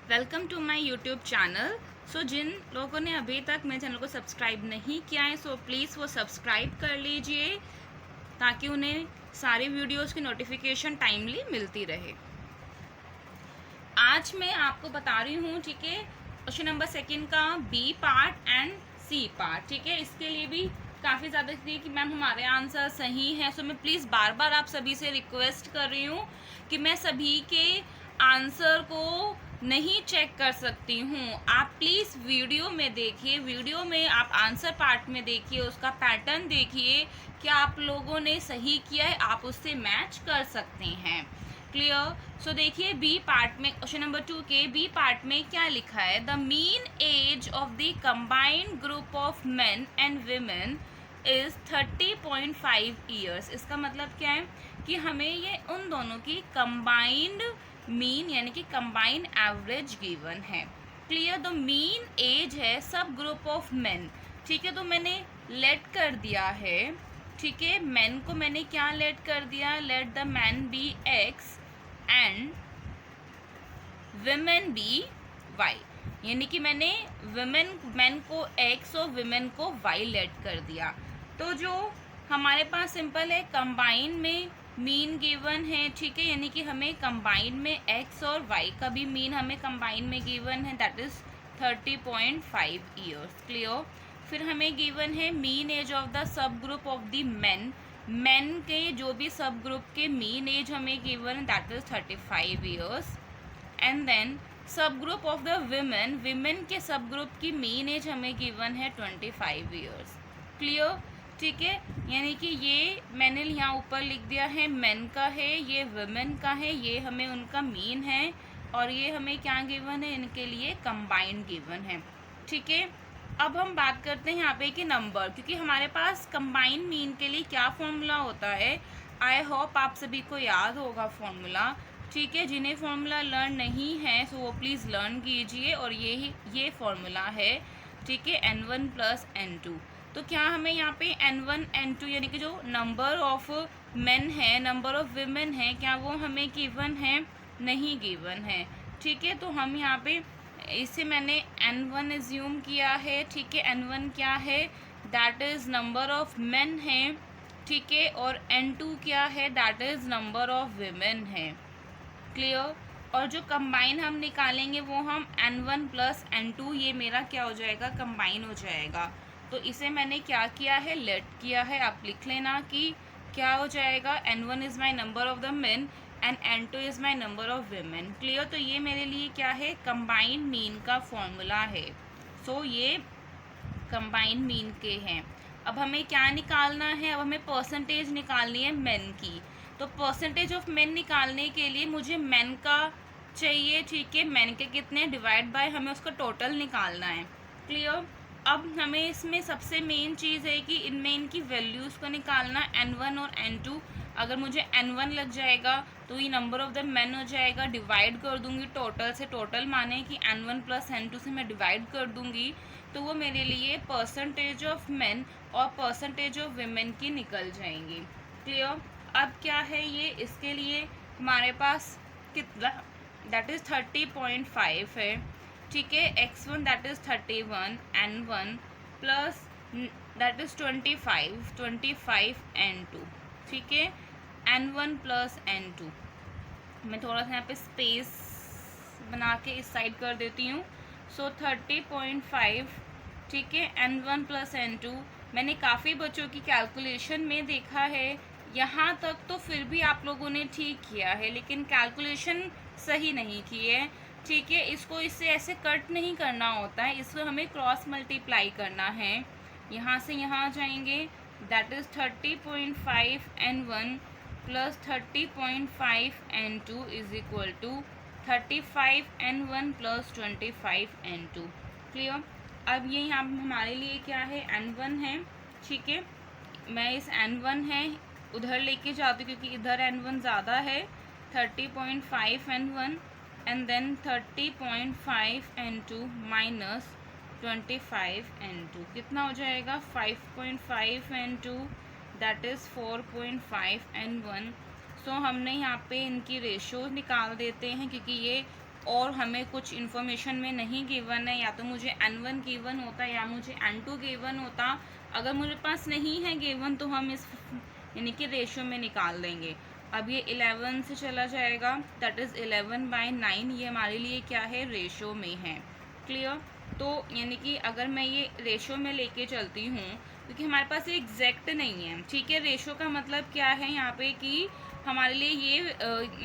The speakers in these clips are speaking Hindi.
Welcome to my YouTube channel. So जिन लोगों ने अभी तक मेरे चैनल को सब्सक्राइब नहीं किया है सो प्लीज़ वो सब्सक्राइब कर लीजिए ताकि उन्हें सारी वीडियोस की नोटिफिकेशन टाइमली मिलती रहे। आज मैं आपको बता रही हूँ, ठीक है, क्वेश्चन नंबर सेकंड का B part and C part. ठीक है, इसके लिए भी काफ़ी ज़्यादा थी कि मैम हमारे आंसर सही है। सो मैं प्लीज़ बार बार आप सभी से रिक्वेस्ट कर रही हूँ कि मैं सभी के आंसर को नहीं चेक कर सकती हूँ। आप प्लीज़ वीडियो में देखिए, वीडियो में आप आंसर पार्ट में देखिए, उसका पैटर्न देखिए, क्या आप लोगों ने सही किया है, आप उससे मैच कर सकते हैं। क्लियर? सो देखिए बी पार्ट में, क्वेश्चन नंबर 2 के बी पार्ट में क्या लिखा है, the mean age of the combined group of men and women is 30.5 years. इसका मतलब क्या है कि हमें ये उन दोनों की कंबाइंड मीन यानी कि कंबाइंड एवरेज गिवन है। क्लियर? द मीन एज है सब ग्रुप ऑफ मेन। ठीक है, तो मैंने लेट कर दिया है। ठीक है, मैन को मैंने क्या लेट कर दिया, let the man be X and women be Y, यानी कि मैंने मैन को एक्स और विमेन को वाई लेट कर दिया। तो जो हमारे पास सिंपल है, कंबाइन में मीन गिवन है। ठीक है, यानी कि हमें कंबाइन में एक्स और वाई का भी मीन हमें कंबाइन में गिवन है, दैट इज 30.5 ईयर्स। क्लियर? फिर हमें गिवन है mean age of the subgroup of the men. Men के जो भी सब ग्रुप के मीन एज हमें गिवन है, that is 35 years. And then subgroup of the women, women के सब ग्रुप की मीन एज हमें गिवन है 25 ईयर्स। क्लियर? ठीक है, यानी कि ये मैंने यहाँ ऊपर लिख दिया है मेन का है, ये विमेन का है, ये हमें उनका मीन है, और ये हमें क्या गिवन है, इनके लिए कंबाइंड गिवन है। ठीक है, अब हम बात करते हैं यहाँ पे कि नंबर, क्योंकि हमारे पास कंबाइंड मीन के लिए क्या फॉर्मूला होता है, आई होप आप सभी को याद होगा फॉर्मूला। ठीक है, जिन्हें फॉर्मूला लर्न नहीं है सो वो प्लीज़ लर्न कीजिए, और ये फॉर्मूला है। ठीक है, n1 प्लस n2। तो क्या हमें यहाँ पे n1 n2 यानी कि जो नंबर ऑफ मेन है, नंबर ऑफ विमेन है, क्या वो हमें गिवन है? नहीं गिवन है। ठीक है, तो हम यहाँ पे इसे मैंने n1 एज्यूम किया है। ठीक है, n1 क्या है, that is number of main है। ठीक है, और n2 क्या है, that is number of women है। क्लियर? और जो कंबाइन हम निकालेंगे वो हम n1 प्लस n2, ये मेरा क्या हो जाएगा, कंबाइन हो जाएगा। तो इसे मैंने क्या किया है, लेट किया है। आप लिख लेना कि क्या हो जाएगा, n1 is my number of the main and n2 is my number of women. Clear? तो ये मेरे लिए क्या है, कंबाइन मीन का फॉर्मूला है। सो ये कंबाइन मीन के हैं। अब हमें क्या निकालना है, अब हमें परसेंटेज निकालनी है मेन की। तो परसेंटेज ऑफ मेन निकालने के लिए मुझे मेन का चाहिए। ठीक है, मेन के कितने डिवाइड बाय हमें उसका टोटल निकालना है। क्लियर? अब हमें इसमें सबसे मेन चीज़ है कि इनमें इनकी वैल्यूज़ को निकालना, n1 और n2। अगर मुझे n1 लग जाएगा तो ये नंबर ऑफ द मेन हो जाएगा, डिवाइड कर दूंगी टोटल से, टोटल माने कि n1 प्लस n2 से मैं डिवाइड कर दूंगी, तो वो मेरे लिए परसेंटेज ऑफ मेन और परसेंटेज ऑफ विमेन की निकल जाएंगी। क्लियर? अब क्या है ये, इसके लिए हमारे पास कितना, दैट इज़ 30.5 है। ठीक है, x1 that is 31, n1 plus that is 25 n2। ठीक है, n1 प्लस n2, मैं थोड़ा सा यहाँ पे स्पेस बना के इस साइड कर देती हूँ। सो 30.5, ठीक है, n1 प्लस n2। मैंने काफ़ी बच्चों की कैलकुलेशन में देखा है, यहाँ तक तो फिर भी आप लोगों ने ठीक किया है, लेकिन कैलकुलेशन सही नहीं की है। ठीक है, इसको इससे ऐसे कट नहीं करना होता है, इसको हमें क्रॉस मल्टीप्लाई करना है। यहाँ से यहाँ जाएंगे, that is 30.5 n1 plus 30.5 n2 is equal to 35 n1 plus 25 n2। Clear? अब ये यहाँ हमारे लिए क्या है, n1 है। ठीक है, मैं इस n1 है उधर लेके जाती हूँ क्योंकि इधर n1 ज़्यादा है, 30.5 n1 and then 30.5 n2 minus 25 n2 कितना हो जाएगा, 5.5 n2 दैट इज़ 4.5 n1। सो हमने यहाँ पे इनकी रेशो निकाल देते हैं क्योंकि ये और हमें कुछ इन्फॉर्मेशन में नहीं गिवन है, या तो मुझे n1 गिवन होता या मुझे n2 गिवन होता। अगर मुझे पास नहीं है गिवन तो हम इस यानी कि रेशियो में निकाल देंगे। अब ये 11 से चला जाएगा, दैट इज़ 11/9, ये हमारे लिए क्या है, रेशियो में है। क्लियर? तो यानी कि अगर मैं ये रेशियो में लेके चलती हूँ, क्योंकि हमारे पास ये एग्जैक्ट नहीं है, ठीक है। रेशियो का मतलब क्या है यहाँ पे कि हमारे लिए ये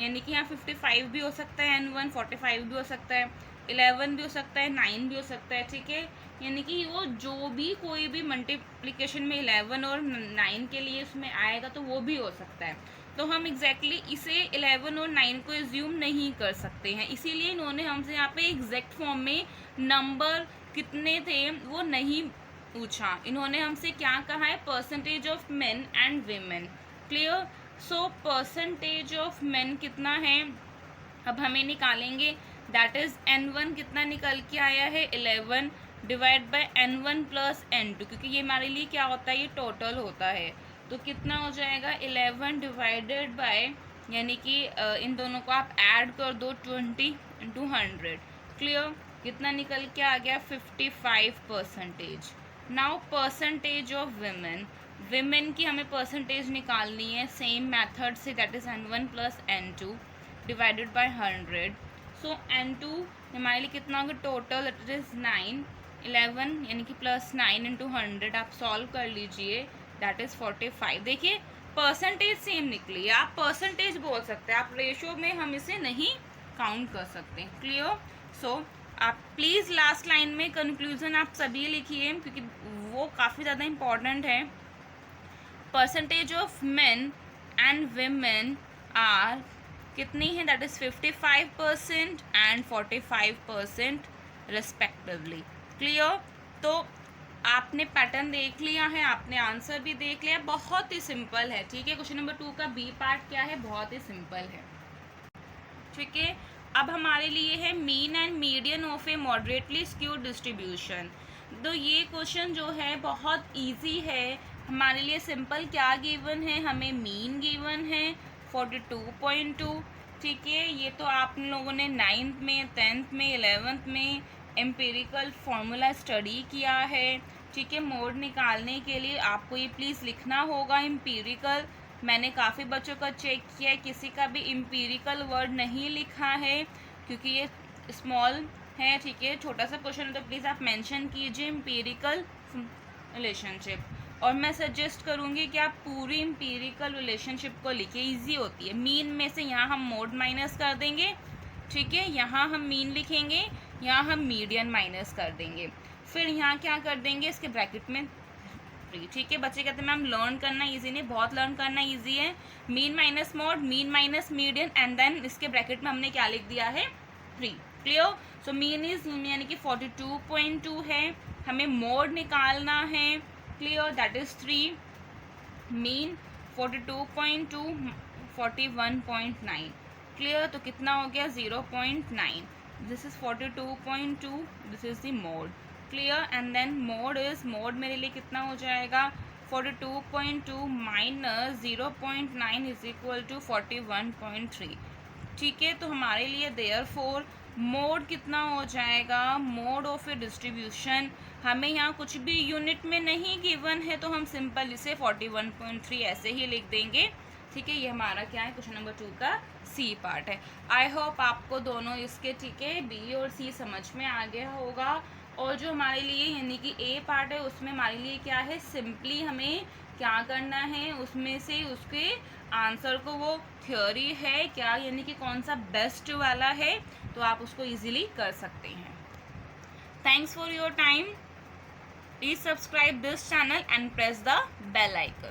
यानी कि यहाँ 55 भी हो सकता है, n1 45 भी हो सकता है, 11 भी हो सकता है, 9 भी हो सकता है, ठीक है। यानी कि वो जो भी कोई भी मल्टीप्लिकेशन में 11 और 9 के लिए उसमें आएगा तो वो भी हो सकता है। तो हम एग्जैक्टली इसे 11 और 9 को एज्यूम नहीं कर सकते हैं, इसीलिए इन्होंने हमसे यहाँ पे एग्जैक्ट फॉर्म में नंबर कितने थे वो नहीं पूछा। इन्होंने हमसे क्या कहा है, percentage of men and women. Clear? So percentage of main कितना है, अब हमें निकालेंगे, दैट इज n1 कितना निकल के आया है, 11 divide by n1 plus n2, क्योंकि ये हमारे लिए क्या होता है, ये टोटल होता है। तो कितना हो जाएगा, 11 डिवाइडेड बाय, यानी कि इन दोनों को आप ऐड कर दो, 20 × 100। क्लियर? कितना निकल के आ गया, 55%। Now percentage of women, women की हमें परसेंटेज निकालनी है सेम मेथड से, that is n1 plus n2 divided by 100। So n2 हमारे लिए कितना होगा टोटल, दैट इज 9, 11 यानी कि प्लस 9 × 100, आप सॉल्व कर लीजिए, दैट इज 45। देखिए परसेंटेज सेम निकली, आप परसेंटेज बोल सकते हैं, आप रेशियो में हम इसे नहीं काउंट कर सकते। क्लियर? सो आप प्लीज़ लास्ट लाइन में कंक्लूजन आप सभी लिखिए, क्योंकि वो काफ़ी ज़्यादा इम्पॉर्टेंट है। Percentage of men and women are कितनी है, that is 55% and 45% respectively. Clear? तो आपने पैटर्न देख लिया है, आपने आंसर भी देख लिया, बहुत ही सिंपल है, ठीक है। क्वेश्चन नंबर 2 का बी पार्ट क्या है, बहुत ही सिंपल है, ठीक है। अब हमारे लिए है mean and median of A moderately skewed distribution. तो ये क्वेश्चन जो है बहुत इजी है हमारे लिए। सिंपल क्या गिवन है, हमें मीन गिवन है 42.2, ठीक है। ये तो आप लोगों ने 9th में, 10th में, 11th में एम्पिरिकल फॉर्मूला स्टडी किया है, ठीक है। मोड निकालने के लिए आपको ये प्लीज़ लिखना होगा एम्पिरिकल। मैंने काफ़ी बच्चों का चेक किया है, किसी का भी एम्पिरिकल वर्ड नहीं लिखा है, क्योंकि ये स्मॉल है, ठीक है, छोटा सा क्वेश्चन है, तो प्लीज़ आप मेंशन कीजिए एम्पिरिकल रिलेशनशिप। और मैं सजेस्ट करूँगी कि आप पूरी एम्पिरिकल रिलेशनशिप को लिखिए, इजी होती है। मीन में से यहाँ हम मोड माइनस कर देंगे, ठीक है, यहाँ हम मीन लिखेंगे, यहाँ हम मीडियन माइनस कर देंगे, फिर यहाँ क्या कर देंगे, इसके ब्रैकेट में 3, ठीक है। बच्चे कहते हैं मैम लर्न करना इजी नहीं, बहुत लर्न करना इजी है। Mean minus mode, mean minus median, and then इसके ब्रैकेट में हमने क्या लिख दिया है, 3। क्लियर? सो मीन इज यानी कि 42.2 है, हमें मोड निकालना है, clear, that is 3, mean 42.2 41.9। Clear? तो कितना हो गया, 0.9, this is 42.2, this is the mode. Clear? And then mode is, mode मेरे लिए कितना हो जाएगा, 42.2 माइनस 0.9 इज इक्वल टू 41.3, ठीक है। तो हमारे लिए देयरफॉर मोड कितना हो जाएगा, मोड ऑफ ए डिस्ट्रीब्यूशन, हमें यहाँ कुछ भी यूनिट में नहीं गिवन है, तो हम सिंपल इसे 41.3 ऐसे ही लिख देंगे, ठीक है। ये हमारा क्या है, क्वेश्चन नंबर 2 का सी पार्ट है। आई होप आपको दोनों इसके, ठीक है, बी और सी समझ में आ गया होगा। और जो हमारे लिए यानी कि ए पार्ट है, उसमें हमारे लिए क्या है, सिंपली हमें क्या करना है, उसमें से उसके आंसर को, वो थ्योरी है क्या, यानी कि कौन सा बेस्ट वाला है, तो आप उसको इजीली कर सकते हैं। Thanks for your time. Please subscribe this channel and press the bell icon.